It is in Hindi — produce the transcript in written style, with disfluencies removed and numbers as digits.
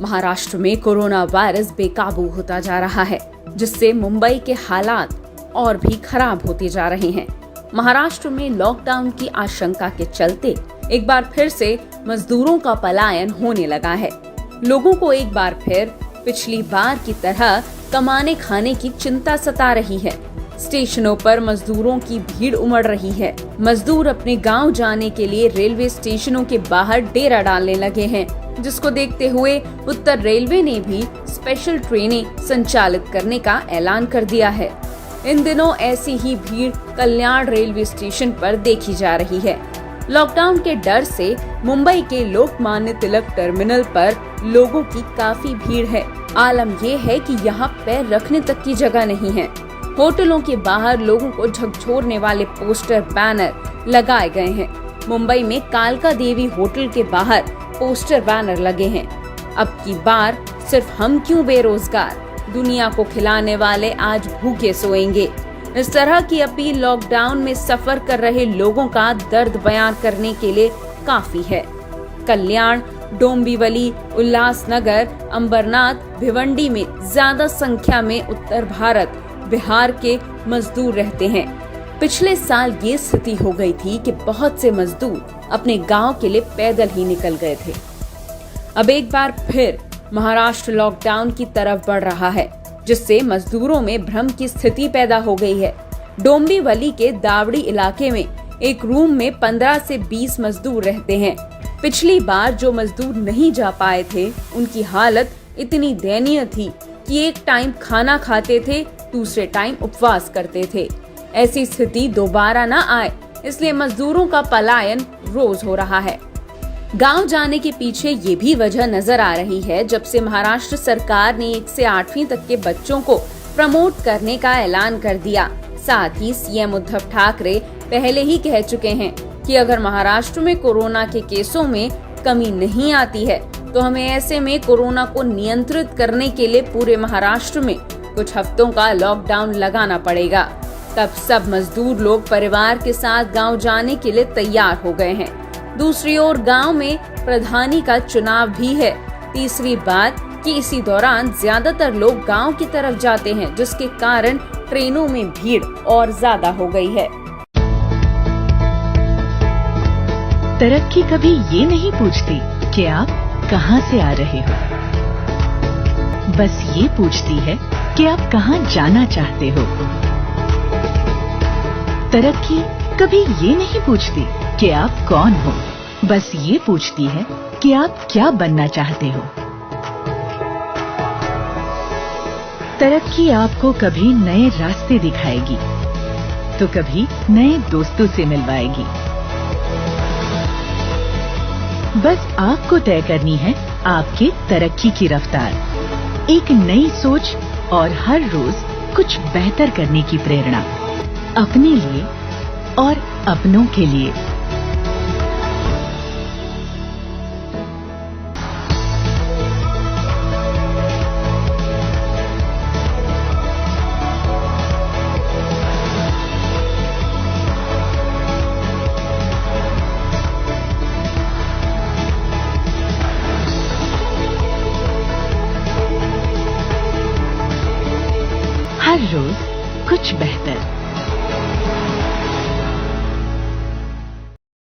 महाराष्ट्र में कोरोना वायरस बेकाबू होता जा रहा है, जिससे मुंबई के हालात और भी खराब होते जा रहे हैं। महाराष्ट्र में लॉकडाउन की आशंका के चलते एक बार फिर से मजदूरों का पलायन होने लगा है। लोगों को एक बार फिर पिछली बार की तरह कमाने खाने की चिंता सता रही है। स्टेशनों पर मजदूरों की भीड़ उमड़ रही है। मजदूर अपने गांव जाने के लिए रेलवे स्टेशनों के बाहर डेरा डालने लगे हैं, जिसको देखते हुए उत्तर रेलवे ने भी स्पेशल ट्रेनें संचालित करने का ऐलान कर दिया है। इन दिनों ऐसी ही भीड़ कल्याण रेलवे स्टेशन पर देखी जा रही है। लॉकडाउन के डर से मुंबई के लोकमान्य तिलक टर्मिनल पर लोगों की काफी भीड़ है। आलम ये है कि यहाँ पैर रखने तक की जगह नहीं है। होटलों के बाहर लोगों को झकझोरने वाले पोस्टर बैनर लगाए गए हैं। मुंबई में कालका देवी होटल के बाहर पोस्टर बैनर लगे हैं। अब की बार सिर्फ हम क्यों बेरोजगार, दुनिया को खिलाने वाले आज भूखे सोएंगे। इस तरह की अपील लॉकडाउन में सफर कर रहे लोगों का दर्द बयान करने के लिए काफी है। कल्याण, डोंबिवली, उल्लासनगर, अंबरनाथ, भिवंडी में ज्यादा संख्या में उत्तर भारत, बिहार के मजदूर रहते हैं। पिछले साल ये स्थिति हो गई थी कि बहुत से मजदूर अपने गांव के लिए पैदल ही निकल गए थे। अब एक बार फिर महाराष्ट्र लॉकडाउन की तरफ बढ़ रहा है, जिससे मजदूरों में भ्रम की स्थिति पैदा हो गई है। डोंबिवली के दावड़ी इलाके में एक रूम में 15 से 20 मजदूर रहते हैं। पिछली बार जो मजदूर नहीं जा पाए थे, उनकी हालत इतनी दयनीय थी कि एक टाइम खाना खाते थे, दूसरे टाइम उपवास करते थे। ऐसी स्थिति दोबारा न आए, इसलिए मजदूरों का पलायन रोज हो रहा है। गांव जाने के पीछे ये भी वजह नजर आ रही है, जब से महाराष्ट्र सरकार ने 1 से 8वीं तक के बच्चों को प्रमोट करने का ऐलान कर दिया। साथ ही सीएम उद्धव ठाकरे पहले ही कह चुके हैं कि अगर महाराष्ट्र में कोरोना के केसों में कमी नहीं आती है, तो हमें ऐसे में कोरोना को नियंत्रित करने के लिए पूरे महाराष्ट्र में कुछ हफ्तों का लॉकडाउन लगाना पड़ेगा। तब सब मजदूर लोग परिवार के साथ गांव जाने के लिए तैयार हो गए हैं। दूसरी ओर गांव में प्रधानी का चुनाव भी है। तीसरी बात कि इसी दौरान ज्यादातर लोग गांव की तरफ जाते हैं, जिसके कारण ट्रेनों में भीड़ और ज्यादा हो गई है। तरक्की कभी ये नहीं पूछती कि आप कहां से आ रहे हो, बस ये पूछती है कि आप कहां जाना चाहते हो। तरक्की कभी ये नहीं पूछती कि आप कौन हो, बस ये पूछती है कि आप क्या बनना चाहते हो। तरक्की आपको कभी नए रास्ते दिखाएगी, तो कभी नए दोस्तों से मिलवाएगी। बस आपको तय करनी है आपके तरक्की की रफ्तार, एक नई सोच और हर रोज कुछ बेहतर करने की प्रेरणा, अपने लिए और अपनों के लिए।